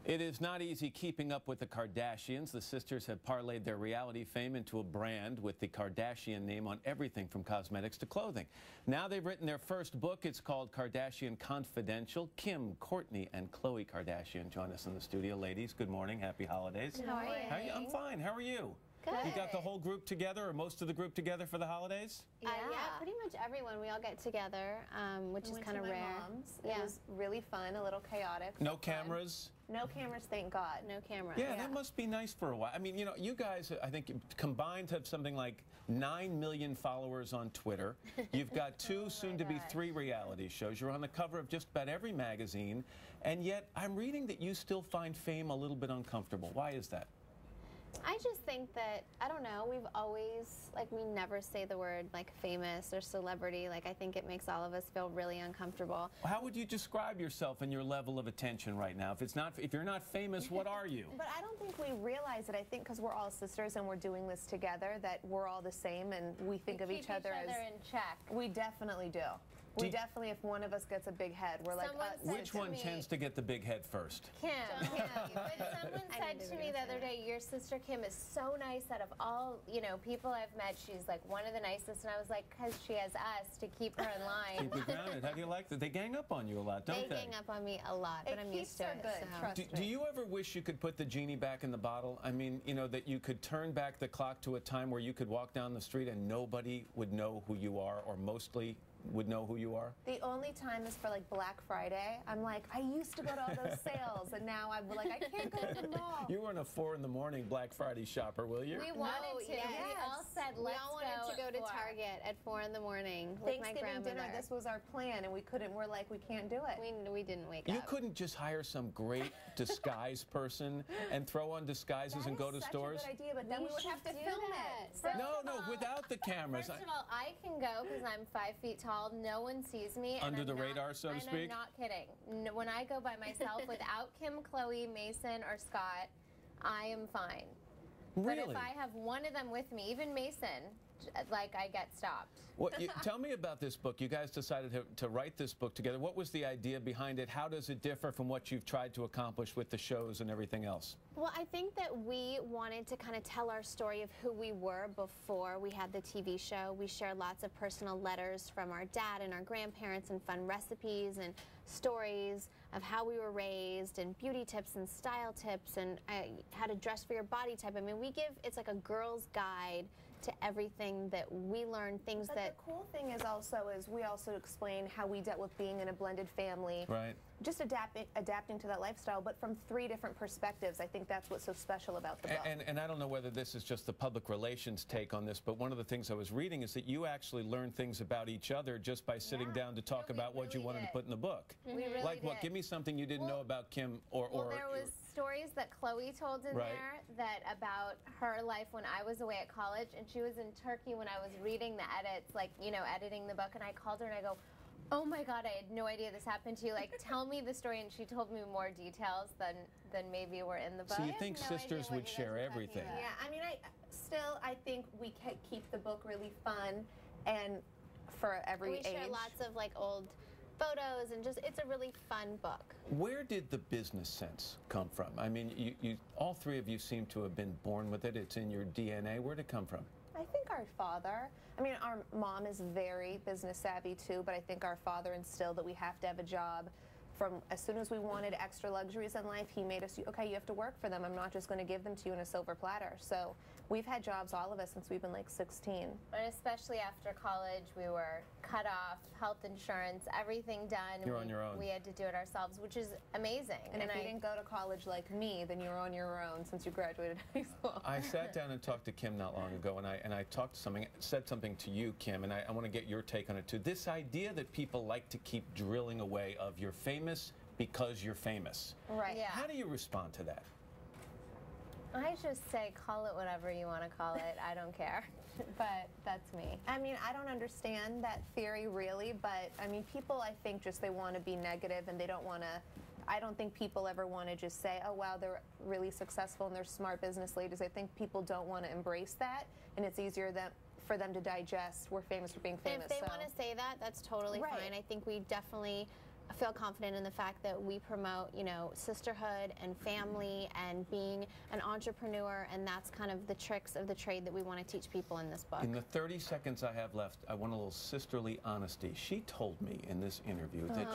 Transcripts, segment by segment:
It is not easy keeping up with the Kardashians. The sisters have parlayed their reality fame into a brand with the Kardashian name on everything from cosmetics to clothing. Now they've written their first book. It's called Kardashian Confidential. Kim, Kourtney, and Khloe Kardashian join us in the studio. Ladies, good morning. Happy holidays. How are you? I'm fine. How are you? Good. You got the whole group together, or most of the group together for the holidays? Yeah, pretty much everyone. We all get together, which is kind of rare. Mom's. Yeah. It was really fun, a little chaotic. No cameras? No cameras, thank God. No cameras. Yeah, that must be nice for a while. I mean, you know, you guys, I think, combined have something like 9 million followers on Twitter. You've got two, soon to be 3 reality shows. You're on the cover of just about every magazine. And yet, I'm reading that you still find fame a little bit uncomfortable. Why is that? I just think that, I don't know, we've always, like, we never say the word, like, famous or celebrity. Like, I think it makes all of us feel really uncomfortable. How would you describe yourself and your level of attention right now? If you're not famous, what are you? But I don't think we realize it. I think because we're all sisters and we're doing this together, that we're all the same and we think of each other as... in check. We definitely do. We definitely, if one of us gets a big head, we're like, which one tends to get the big head first? Kim. But someone said to me the other day, your sister Kim is so nice. Out of all, you know, people I've met, she's like one of the nicest. And I was like, because she has us to keep her in line. Keep you grounded. How do you like that? They gang up on you a lot, don't they? They gang up on me a lot, but I'm used to it. Good. Trust me. Do you ever wish you could put the genie back in the bottle? I mean, you know, that you could turn back the clock to a time where you could walk down the street and nobody would know who you are, or mostly would know who you are? The only time is for like Black Friday. I'm like, I used to go to all those sales, and now I'm like, I can't go to the mall. You weren't a 4 in the morning Black Friday shopper, will you? We wanted to. Yes. We all said, let's go to Target at 4 in the morning with my grandmother. Dinner, this was our plan, and we couldn't. We're like, we can't do it. We didn't wake up. You couldn't just hire some great disguise person and throw on disguises and go to stores? That is such a good idea, but then we would have to film it. No, without the cameras. First of all, I can go because I'm 5 feet tall. No one sees me. Under the radar, so to speak? I'm not kidding. When I go by myself without Kim, Khloe, Mason, or Scott, I am fine. Really? But if I have one of them with me, even Mason, like, I get stopped. Well, tell me about this book. You guys decided to write this book together. What was the idea behind it? How does it differ from what you've tried to accomplish with the shows and everything else? Well, I think that we wanted to kind of tell our story of who we were before we had the TV show. We shared lots of personal letters from our dad and our grandparents, and fun recipes and stories of how we were raised, and beauty tips and style tips, and how to dress for your body type. I mean, it's like a girl's guide to everything that we learned, things that... The cool thing is we also explain how we dealt with being in a blended family. Right. Just adapting to that lifestyle, but from 3 different perspectives. I think that's what's so special about the book. And I don't know whether this is just the public relations take on this, but one of the things I was reading is that you actually learn things about each other just by sitting down to talk about what you wanted to put in the book. We really like what? Give me something you didn't know about Kim, or there was stories that Khloe told in there that about her life when I was away at college, and she was in Turkey when I was reading the edits, like, you know, editing the book, and I called her and I go, oh my God, I had no idea this happened to you. Like, tell me the story. And she told me more details than maybe were in the book. So you think sisters would share everything? Yeah, I mean, I think we can keep the book really fun and for every age. We share lots of, like, old photos, and just, it's a really fun book. Where did the business sense come from? I mean, all 3 of you seem to have been born with it. It's in your DNA. Where'd it come from? I think our father, I mean, our mom is very business savvy too, but I think our father instilled that we have to have a job. From as soon as we wanted extra luxuries in life, he made us, okay, you have to work for them. I'm not just going to give them to you in a silver platter. So we've had jobs, all of us, since we've been like 16. But especially after college, we were cut off, health insurance, everything done. You're on your own. We had to do it ourselves, which is amazing. And if you didn't go to college like me, then you're on your own since you graduated high school. I sat down and talked to Kim not long ago, and I said something to you, Kim, and I want to get your take on it too. This idea that people like to keep drilling away of you're famous because you're famous. Right. Yeah. How do you respond to that? I just say, call it whatever you want to call it. I don't care. But that's me. I mean, I don't understand that theory really, but I mean, people, I think, just they want to be negative, and they don't want to, I don't think people ever want to just say, oh, wow, they're really successful and they're smart business ladies. I think people don't want to embrace that, and it's easier for them to digest, we're famous for being famous. And if they want to say that, that's totally fine. I think we definitely feel confident in the fact that we promote, you know, sisterhood and family and being an entrepreneur, and that's kind of the tricks of the trade that we want to teach people in this book. In the 30 seconds I have left, I want a little sisterly honesty. She told me in this interview that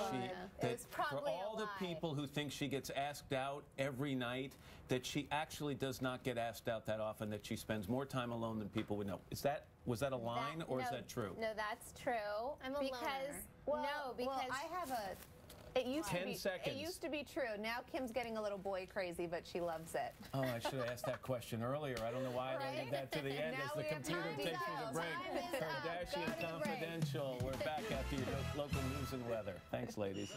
It's for probably all a the lie. people who think she gets asked out every night, that she actually does not get asked out that often, that she spends more time alone than people would know. Was that a line, or is that true? No, that's true. I'm a because loner. no, because I have a. It used 10 to be. seconds. It used to be true. Now Kim's getting a little boy crazy, but she loves it. Oh, I should have asked that question earlier. I don't know why I did that to the end Now as the we have computer time to takes me go. to break. Time is up. Go Kardashian to the break. Confidential. We're back after your local news and weather. Thanks, ladies.